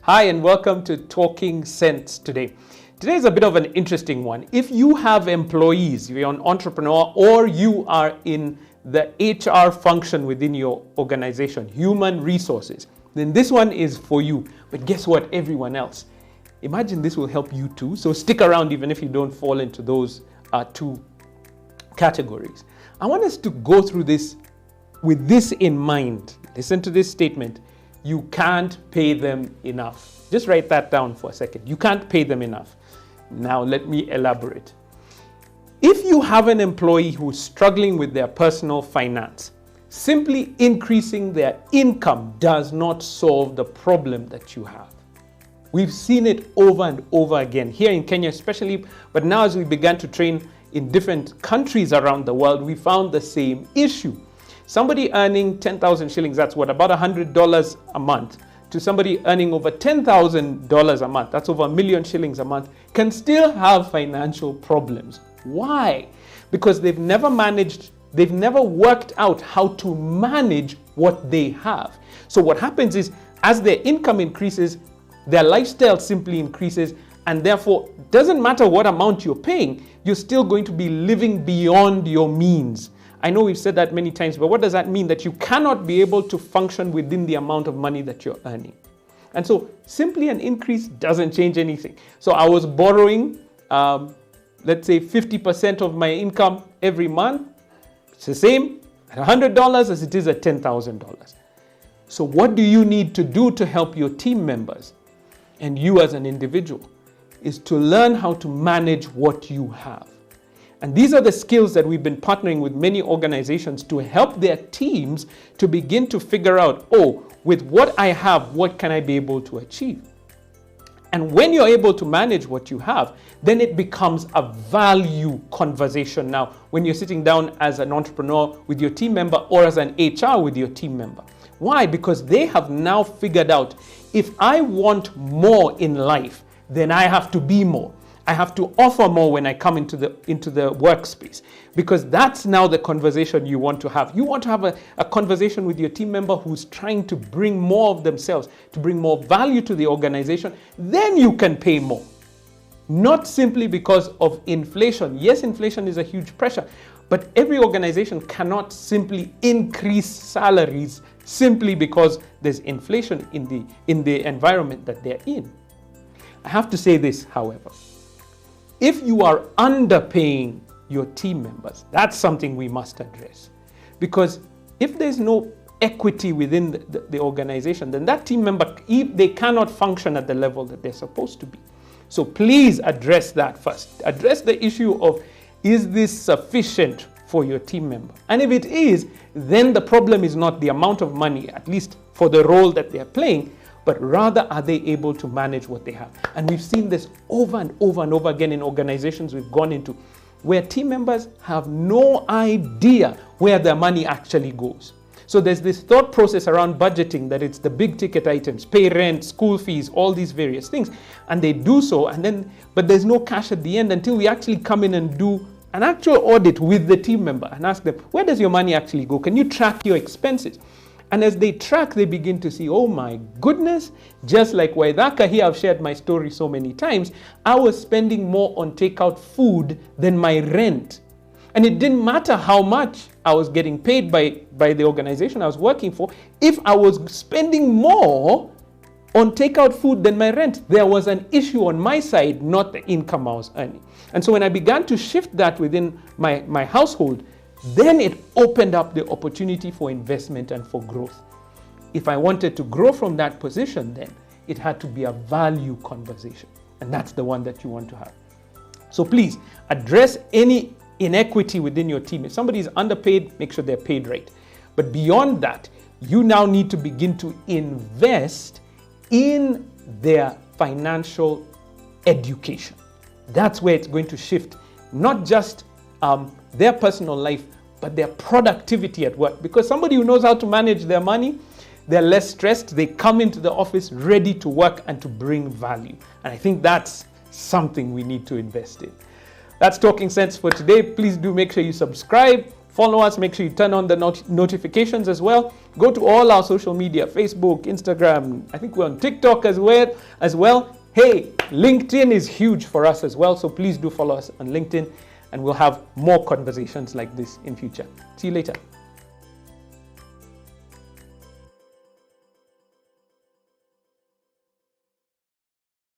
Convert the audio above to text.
Hi, and welcome to Talking Sense today. Today is a bit of an interesting one. If you have employees, you're an entrepreneur, or you are in the HR function within your organization, human resources, then this one is for you. But guess what? Everyone else. Imagine this will help you too. So stick around even if you don't fall into those two categories. I want us to go through this with this in mind. Listen to this statement. You can't pay them enough. Just write that down for a second. You can't pay them enough. Now let me elaborate. If you have an employee who's struggling with their personal finance, simply increasing their income does not solve the problem that you have. We've seen it over and over again here in Kenya especially, but now as we began to train in different countries around the world, we found the same issue. Somebody earning 10,000 shillings, that's what, about $100 a month, to somebody earning over $10,000 a month, that's over 1 million shillings a month, can still have financial problems. Why? Because they've never worked out how to manage what they have. So what happens is, as their income increases, their lifestyle simply increases, and therefore, it doesn't matter what amount you're paying, you're still going to be living beyond your means. I know we've said that many times, but what does that mean? That you cannot be able to function within the amount of money that you're earning. And so simply an increase doesn't change anything. So I was borrowing, let's say 50% of my income every month. It's the same at $100 as it is at $10,000. So what do you need to do to help your team members and you as an individual is to learn how to manage what you have. And these are the skills that we've been partnering with many organizations to help their teams to begin to figure out, with what I have, what can I be able to achieve? And when you're able to manage what you have, then it becomes a value conversation now when you're sitting down as an entrepreneur with your team member or as an HR with your team member. Why? Because they have now figured out, if I want more in life, then I have to be more. I have to offer more when I come into the workspace, because that's now the conversation you want to have. You want to have a conversation with your team member who's trying to bring more of themselves, to bring more value to the organization. Then you can pay more. Not simply because of inflation. Yes, inflation is a huge pressure, but every organization cannot simply increase salaries simply because there's inflation in the environment that they're in. I have to say this, however. If you are underpaying your team members, that's something we must address. Because if there's no equity within the organization, then that team member, they cannot function at the level that they're supposed to be. So please address that first. Address the issue of, is this sufficient for your team member? And if it is, then the problem is not the amount of money, at least for the role that they're playing, but rather are they able to manage what they have? And we've seen this over and over and over again in organizations we've gone into, where team members have no idea where their money actually goes. So there's this thought process around budgeting that it's the big ticket items, pay rent, school fees, all these various things. And they do so, but there's no cash at the end until we actually come in and do an actual audit with the team member and ask them, where does your money actually go? Can you track your expenses? And as they track, they begin to see, oh my goodness, just like Waithaka here, I've shared my story so many times, I was spending more on takeout food than my rent. And it didn't matter how much I was getting paid by the organization I was working for. If I was spending more on takeout food than my rent, there was an issue on my side, not the income I was earning. And so when I began to shift that within my household, then it opened up the opportunity for investment and for growth. If I wanted to grow from that position, then it had to be a value conversation. And that's the one that you want to have. So please address any inequity within your team. If somebody is underpaid, make sure they're paid right. But beyond that, you now need to begin to invest in their financial education. That's where it's going to shift, not just their personal life, but their productivity at work. Because somebody who knows how to manage their money, they're less stressed. They come into the office ready to work and to bring value. And I think that's something we need to invest in. That's Talking Sense for today. Please do make sure you subscribe, Follow us. Make sure you turn on the notifications as well. Go to all our social media, Facebook, Instagram. I think we're on TikTok as well. Hey, LinkedIn is huge for us as well. So please do follow us on LinkedIn, and we'll have more conversations like this in future. See you later.